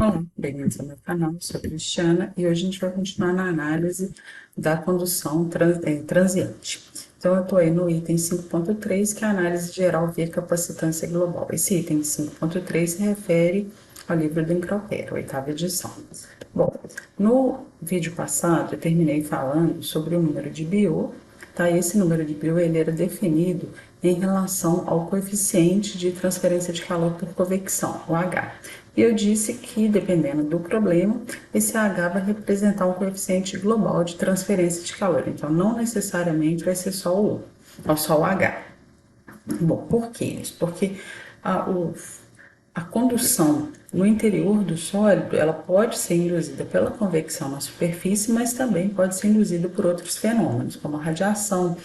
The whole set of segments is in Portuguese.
Olá, bem-vindos ao meu canal, eu sou a Cristiana e hoje a gente vai continuar na análise da condução transiente. Então, eu estou aí no item 5.3, que é a análise geral via capacitância global. Esse item 5.3 se refere ao livro do Encropero, oitava edição. Bom, no vídeo passado eu terminei falando sobre o número de Biot, tá? Esse número de Biot ele era definido em relação ao coeficiente de transferência de calor por convecção, o H. E eu disse que, dependendo do problema, esse H vai representar um coeficiente global de transferência de calor. Então, não necessariamente vai ser só o H. Bom, por que isso? Porque a condução no interior do sólido, ela pode ser induzida pela convecção na superfície, mas também pode ser induzida por outros fenômenos, como a radiação,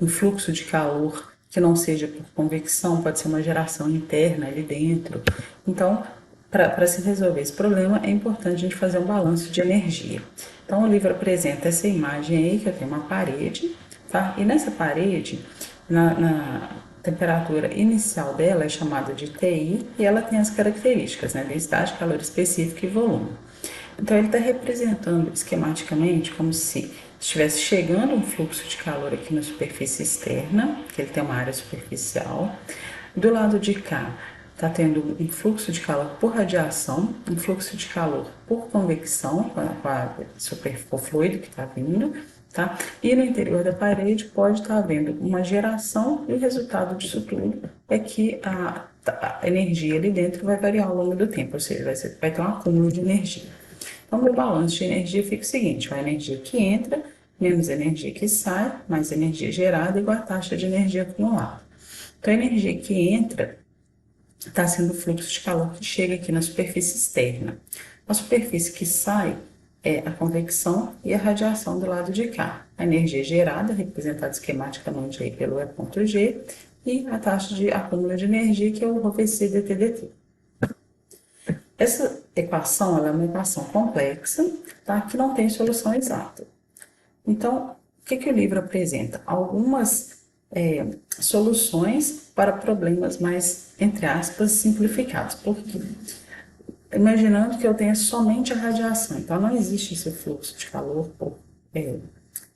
um fluxo de calor que não seja por convecção, pode ser uma geração interna ali dentro. Então, para se resolver esse problema, é importante a gente fazer um balanço de energia. Então, o livro apresenta essa imagem aí, que eu tenho uma parede, tá? E nessa parede, na temperatura inicial dela é chamada de TI e ela tem as características, né? Densidade, calor específico e volume. Então, ele está representando esquematicamente como se estivesse chegando um fluxo de calor aqui na superfície externa, que ele tem uma área superficial. Do lado de cá, está tendo um fluxo de calor por radiação, um fluxo de calor por convecção, com o fluido que está vindo, tá? E no interior da parede pode estar havendo uma geração e o resultado disso tudo é que a energia ali dentro vai variar ao longo do tempo, ou seja, vai ter um acúmulo de energia. Então, meu balanço de energia fica o seguinte: a energia que entra, menos a energia que sai, mais a energia gerada, igual a taxa de energia acumulada. Então, a energia que entra está sendo o fluxo de calor que chega aqui na superfície externa. A superfície que sai é a convecção e a radiação do lado de cá. A energia gerada, representada esquematicamente aí pelo E ponto G, e a taxa de acúmulo de energia, que é o ρVC dT/dt. Essa equação ela é uma equação complexa, tá? Que não tem solução exata. Então, o que o livro apresenta? Algumas soluções para problemas mais, entre aspas, simplificados. Por quê? Imaginando que eu tenha somente a radiação, então não existe esse fluxo de calor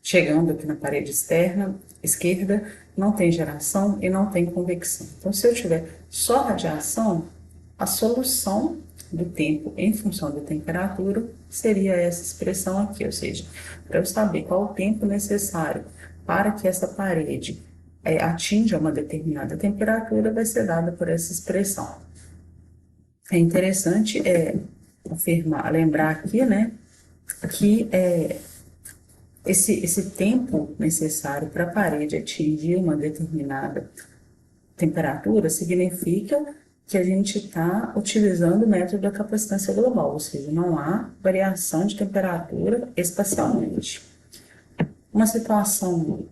chegando aqui na parede externa, esquerda, não tem geração e não tem convecção. Então, se eu tiver só radiação, a solução do tempo em função da temperatura seria essa expressão aqui, ou seja, para eu saber qual o tempo necessário para que essa parede atinja uma determinada temperatura, vai ser dada por essa expressão. É interessante lembrar aqui, né, que esse tempo necessário para a parede atingir uma determinada temperatura significa que a gente está utilizando o método da capacitância global, ou seja, não há variação de temperatura espacialmente. Uma situação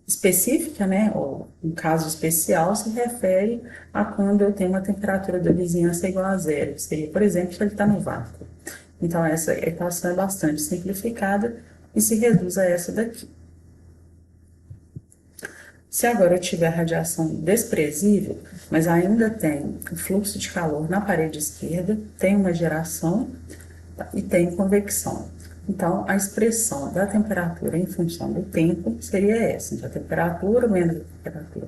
específica, né, ou um caso especial, se refere a quando eu tenho uma temperatura da vizinhança igual a zero. Seria, por exemplo, se ele está no vácuo. Então, essa equação é bastante simplificada e se reduz a essa daqui. Se agora eu tiver radiação desprezível, mas ainda tem o fluxo de calor na parede esquerda, tem uma geração e tem convecção. Então, a expressão da temperatura em função do tempo seria essa. Então, a temperatura menos a temperatura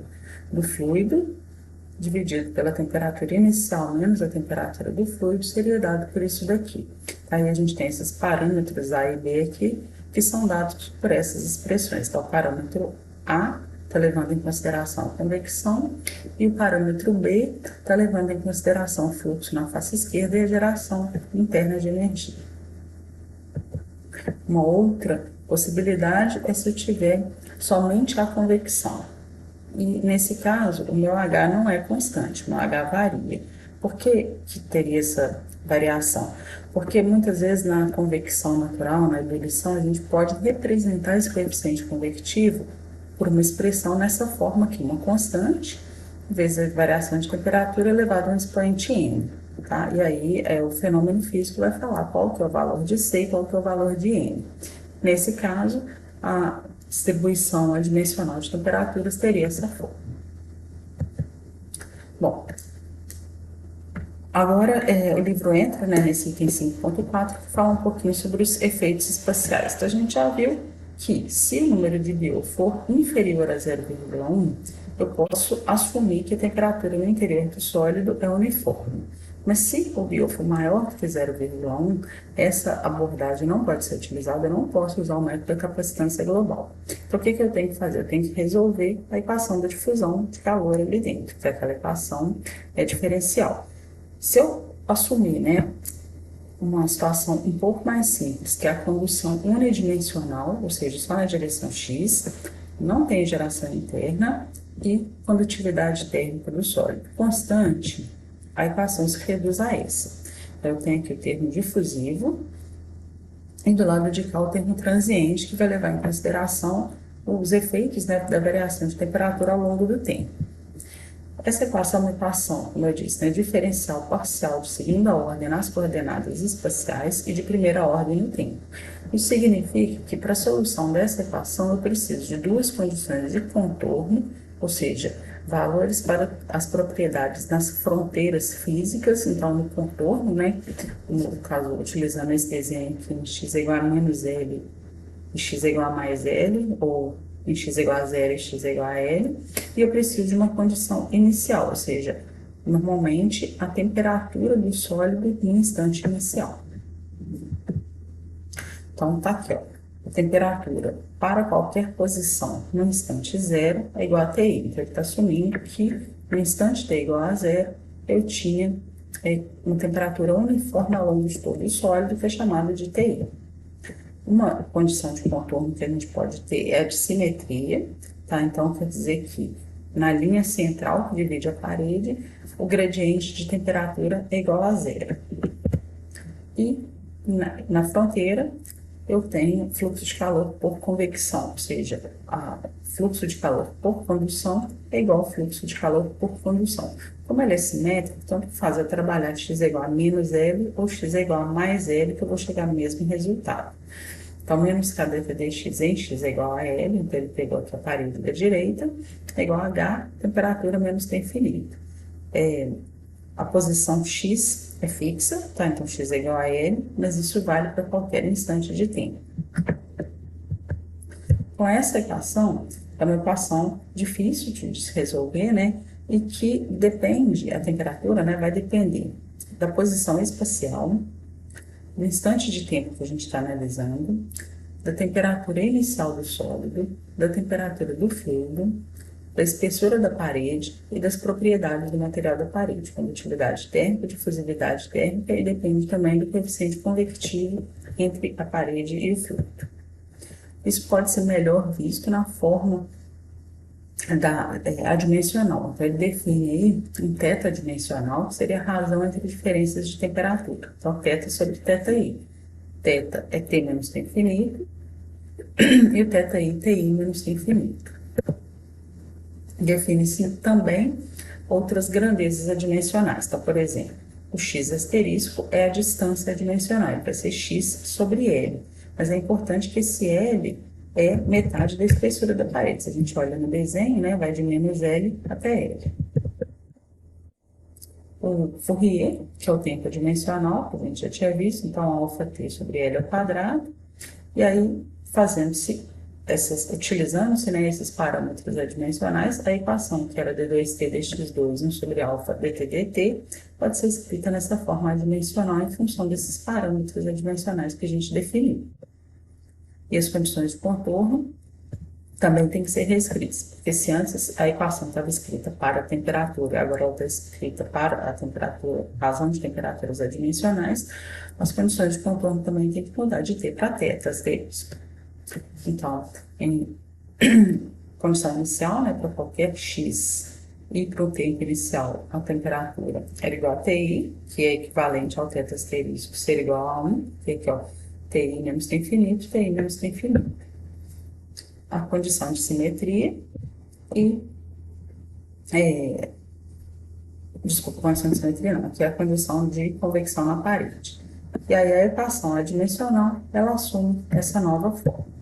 do fluido, dividido pela temperatura inicial menos a temperatura do fluido, seria dado por isso daqui. Aí a gente tem esses parâmetros A e B aqui, que são dados por essas expressões. Então, o parâmetro A está levando em consideração a convecção e o parâmetro B está levando em consideração o fluxo na face esquerda e a geração interna de energia. Uma outra possibilidade é se eu tiver somente a convecção. E nesse caso, o meu H não é constante, o meu H varia. Por que teria essa variação? Porque muitas vezes na convecção natural, na ebulição, a gente pode representar esse coeficiente convectivo por uma expressão nessa forma aqui, uma constante, vezes a variação de temperatura elevada a um expoente n. Tá? E aí o fenômeno físico vai falar qual que é o valor de C e qual que é o valor de n. Nesse caso, a distribuição adimensional de temperaturas teria essa forma. Bom, Agora, o livro entra, né, nesse item 5.4, que fala um pouquinho sobre os efeitos espaciais. Então, a gente já viu que se o número de Biot for inferior a 0,1, eu posso assumir que a temperatura no interior do sólido é uniforme. Mas se o Biot for maior que 0,1, essa abordagem não pode ser utilizada, eu não posso usar o método da capacitância global. Então, o que eu tenho que fazer? Eu tenho que resolver a equação da difusão de calor ali dentro, que aquela equação é diferencial. Se eu assumir, né, uma situação um pouco mais simples, que é a condução unidimensional, ou seja, só na direção X, não tem geração interna e condutividade térmica do sólido constante, a equação se reduz a essa. Então, eu tenho aqui o termo difusivo e do lado de cá o termo transiente, que vai levar em consideração os efeitos, né, da variação de temperatura ao longo do tempo. Essa equação é uma equação, como eu disse, né, diferencial parcial de segunda ordem nas coordenadas espaciais e de primeira ordem no tempo. Isso significa que para a solução dessa equação eu preciso de duas condições de contorno, ou seja, valores para as propriedades nas fronteiras físicas, então no contorno, né, no caso utilizando esse desenho aqui em x é igual a menos L e x é igual a mais L, ou em x é igual a zero e x é igual a L, e eu preciso de uma condição inicial, ou seja, normalmente a temperatura do sólido no instante inicial. Então, tá aqui, ó. A temperatura para qualquer posição no instante zero é igual a TI. Então, ele está assumindo que no instante t igual a zero, eu tinha uma temperatura uniforme ao longo de todo o sólido, que é chamada de TI. Uma condição de contorno que a gente pode ter é a de simetria, tá? Então, quer dizer que na linha central que divide a parede, o gradiente de temperatura é igual a zero. E na fronteira, eu tenho fluxo de calor por convecção, ou seja, fluxo de calor por condução é igual ao fluxo de calor por condução. Como ele é simétrico, tanto faz eu trabalhar x é igual a menos L ou x é igual a mais L, que eu vou chegar no mesmo resultado. Então, menos k delta dx em x é igual a L, então ele pegou aqui a parede da direita, é igual a H, temperatura menos T infinito. A posição x é fixa, tá? Então, x é igual a L, mas isso vale para qualquer instante de tempo. Com essa equação, é uma equação difícil de se resolver, né? E que depende, a temperatura, né, vai depender da posição espacial, do instante de tempo que a gente está analisando, da temperatura inicial do sólido, da temperatura do fluido, da espessura da parede e das propriedades do material da parede, condutividade térmica, difusividade térmica, e depende também do coeficiente convectivo entre a parede e o fluido. Isso pode ser melhor visto na forma adimensional. Então, ele define aí um θ adimensional, que seria a razão entre diferenças de temperatura. Então, θ sobre θi. Θ é T menos T infinito, e o θi, Ti menos T infinito. Define-se também outras grandezas adimensionais. Então, por exemplo, o x asterisco é a distância adimensional, ele vai ser x sobre L. Mas é importante que esse L é metade da espessura da parede. Se a gente olha no desenho, né, vai de menos L até L. O Fourier, que é o tempo adimensional, que a gente já tinha visto, então alfa t sobre L ao quadrado, e aí utilizando-se, né, esses parâmetros adimensionais, a equação que era d2t dx2 1 sobre alfa dt dt pode ser escrita nessa forma adimensional em função desses parâmetros adimensionais que a gente definiu. E as condições de contorno também tem que ser reescritas, porque se antes a equação estava escrita para a temperatura e agora ela está escrita para a temperatura, razão de temperaturas adimensionais, as condições de contorno também tem que mudar de t para tetas deles. Então, em condição inicial, né, para qualquer x e para o tempo inicial, a temperatura era igual a TI, que é equivalente ao θ asterisco ser igual a 1, que aqui, ó, TI menos T infinito, TI menos T infinito. A condição de simetria e, desculpa, condição de simetria não, aqui é a condição de convecção na parede. E aí a equação adimensional, ela assume essa nova forma.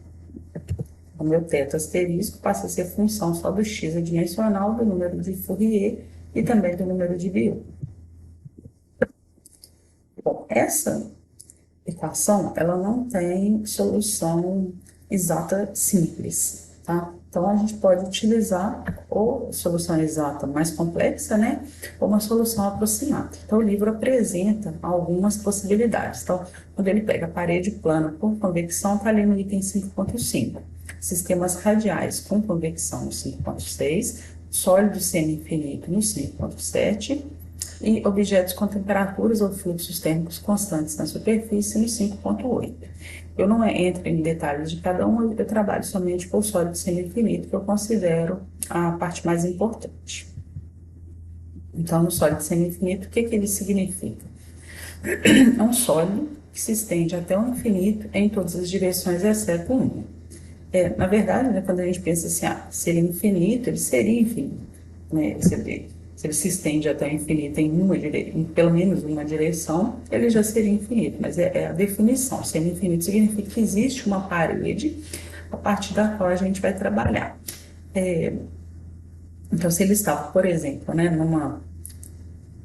O meu θ asterisco passa a ser função só do x adimensional, do número de Fourier e também do número de Biot. Bom, essa equação, ela não tem solução exata simples, tá? Então, a gente pode utilizar ou solução exata mais complexa, né? Ou uma solução aproximada. Então, o livro apresenta algumas possibilidades. Então, quando ele pega a parede plana por convecção, está ali no item 5.5. Sistemas radiais com convecção no 5.6, sólido semi-infinito no 5.7, e objetos com temperaturas ou fluxos térmicos constantes na superfície no 5.8. Eu não entro em detalhes de cada um, eu trabalho somente com o sólido semi-infinito, que eu considero a parte mais importante. Então, no sólido semi-infinito, o que ele significa? É um sólido que se estende até o infinito em todas as direções, exceto uma. Na verdade, né, quando a gente pensa assim, se ele é infinito, ele seria infinito, né? Se ele se estende até o infinito em pelo menos uma direção, ele já seria infinito, mas é a definição. Sendo infinito significa que existe uma parede a partir da qual a gente vai trabalhar. Então, se ele estava, por exemplo, né, numa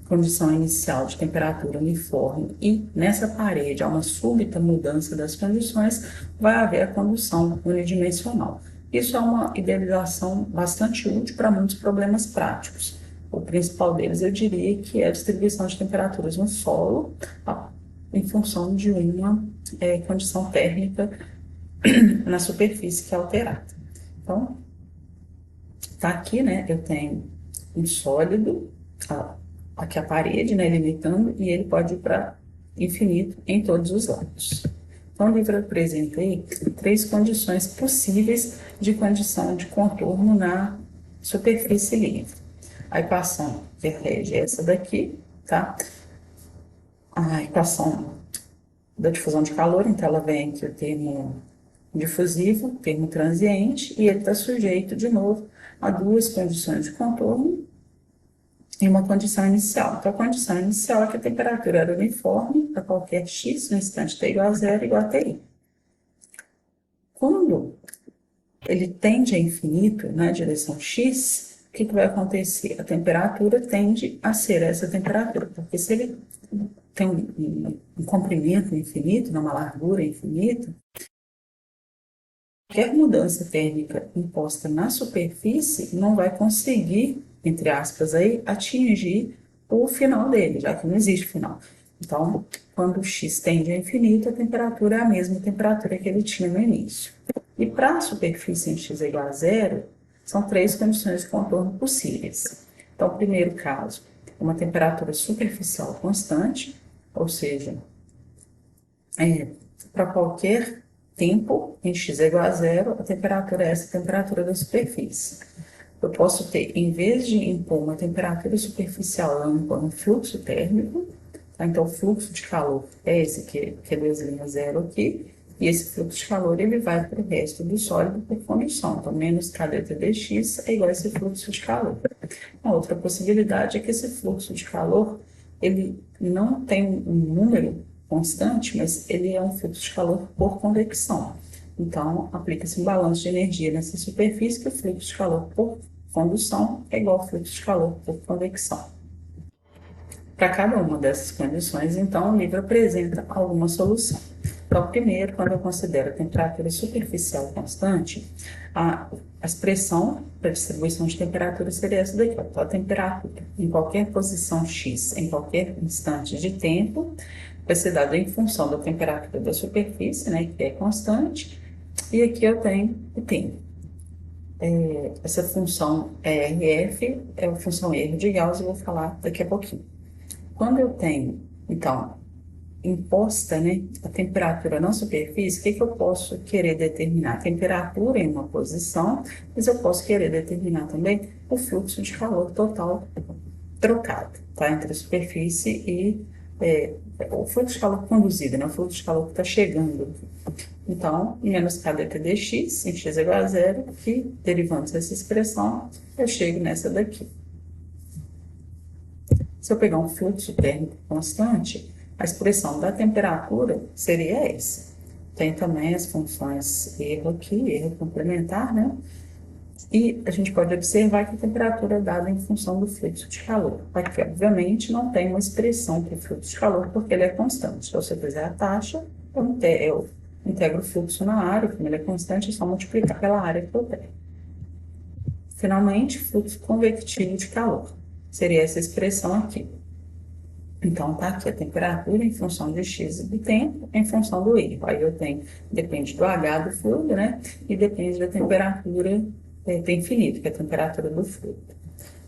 condição inicial de temperatura uniforme e nessa parede há uma súbita mudança das condições, vai haver a condução unidimensional. Isso é uma idealização bastante útil para muitos problemas práticos. O principal deles, eu diria, que é a distribuição de temperaturas no solo em função de uma condição térmica na superfície que é alterada. Então, tá aqui, né, eu tenho um sólido, aqui a parede, né, limitando, e ele pode ir para infinito em todos os lados. Então, o livro apresenta aí 3 condições possíveis de condição de contorno na superfície livre. A equação que rege é essa daqui, tá? A equação da difusão de calor, então ela vem aqui o termo difusivo, termo transiente, e ele está sujeito, de novo, a 2 condições de contorno e uma condição inicial. Então, a condição inicial é que a temperatura era uniforme para qualquer x no instante t igual a zero igual a ti. Quando ele tende a infinito na direção x, o que vai acontecer? A temperatura tende a ser essa temperatura, porque se ele tem um comprimento infinito, uma largura infinita, qualquer mudança térmica imposta na superfície não vai conseguir, entre aspas, aí, atingir o final dele, já que não existe final. Então, quando o x tende a infinito, a temperatura é a mesma temperatura que ele tinha no início. E para a superfície em x igual a zero, são 3 condições de contorno possíveis. Então, o primeiro caso, uma temperatura superficial constante, ou seja, para qualquer tempo, em x é igual a zero, a temperatura é essa temperatura da superfície. Eu posso ter, em vez de impor uma temperatura superficial, eu impor um fluxo térmico, tá? Então, o fluxo de calor é esse que é 2 linhas zero aqui, e esse fluxo de calor ele vai para o resto do sólido por condução. Então, menos K delta dx é igual a esse fluxo de calor. Uma outra possibilidade é que esse fluxo de calor ele não tem um número constante, mas ele é um fluxo de calor por convecção. Então, aplica-se um balanço de energia nessa superfície, que o fluxo de calor por condução é igual ao fluxo de calor por convecção. Para cada uma dessas condições, então, o livro apresenta alguma solução. Então, primeiro, quando eu considero a temperatura superficial constante, a expressão para distribuição de temperatura seria essa daqui. Então, a temperatura em qualquer posição x, em qualquer instante de tempo, vai ser dada em função da temperatura da superfície, né, que é constante, e aqui eu tenho o tempo. Essa função RF é a função R de Gauss, eu vou falar daqui a pouquinho. Quando eu tenho, então, imposta, né, a temperatura na superfície, o que eu posso querer determinar? A temperatura em uma posição, mas eu posso querer determinar também o fluxo de calor total trocado, tá? Entre a superfície e o fluxo de calor conduzido, né? O fluxo de calor que está chegando. Então, menos K delta dx, em x igual a zero, que, derivando dessa expressão, eu chego nessa daqui. Se eu pegar um fluxo térmico constante, a expressão da temperatura seria essa. Tem também as funções erro aqui, erro complementar, né? E a gente pode observar que a temperatura é dada em função do fluxo de calor. Aqui, obviamente, não tem uma expressão para o fluxo de calor, porque ele é constante. Se você fizer a taxa, eu integro o fluxo na área, como ele é constante, é só multiplicar pela área que eu tenho. Finalmente, fluxo convectivo de calor. Seria essa expressão aqui. Então, tá aqui a temperatura em função de x e do tempo, em função do erro. Aí eu tenho, depende do H do fluido, né? E depende da temperatura, tem infinito, que é a temperatura do fluido.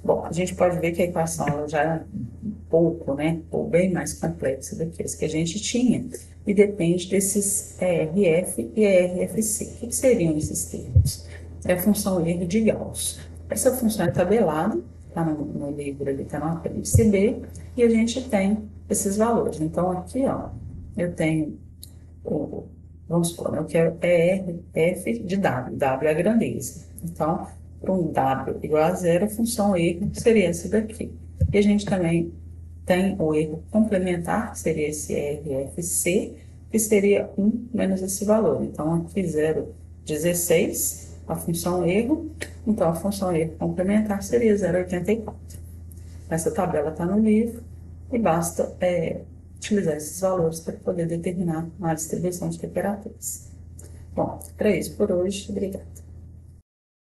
Bom, a gente pode ver que a equação ela já é um pouco, né? Ou bem mais complexa do que essa que a gente tinha. E depende desses ERF e ERFC. O que seriam esses termos? É a função erro de Gauss. Essa função é tabelada, está no livro ali, está no apêndice B, e a gente tem esses valores. Então, aqui, ó, eu tenho, vamos supor, né, eu quero F de W, W é a grandeza. Então, para um W igual a zero, a função erro seria essa daqui. E a gente também tem o erro complementar, que seria esse RFC, que seria 1 menos esse valor. Então, aqui 0,16, a função erro, então a função erro complementar seria 0,84. Essa tabela está no livro e basta utilizar esses valores para poder determinar a distribuição de temperaturas. Bom, era isso por hoje. Obrigada.